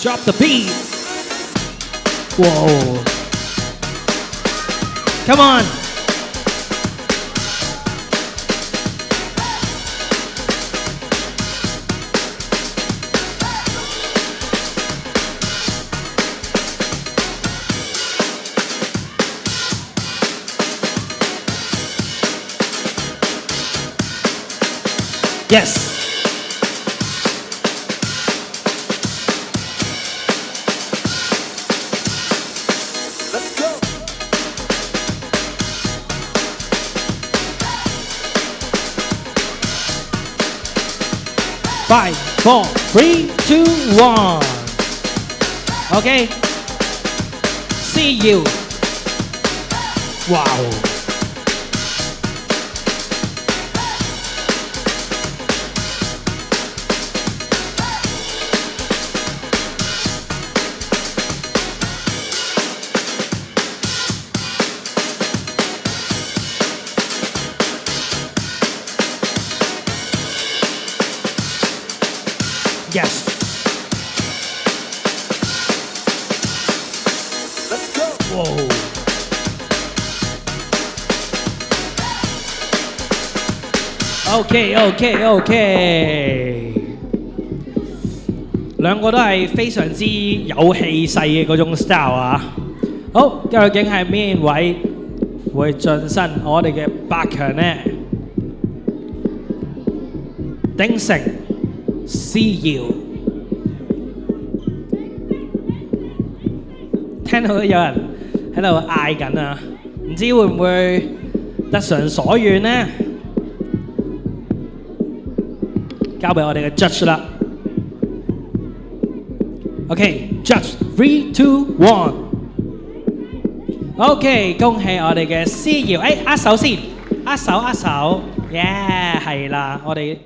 Drop the beat. Whoa. Come on. Yes. Let's go. 5, 4, 3, 2, 1. Okay. See you. Wow. Yes. Let's go. Whoa. OK，兩個都係非常之有氣勢嘅嗰種 style 啊！好，究竟係邊位會晉身我哋嘅8強呢？丁成、思瑤，聽到有人喺度嗌緊啊！唔知會唔會得償所願呢？交俾我哋嘅 judge 啦。OK，judge 3、2、1。OK，恭喜我哋嘅思瑤，誒握手先，握手，耶，係啦，我哋。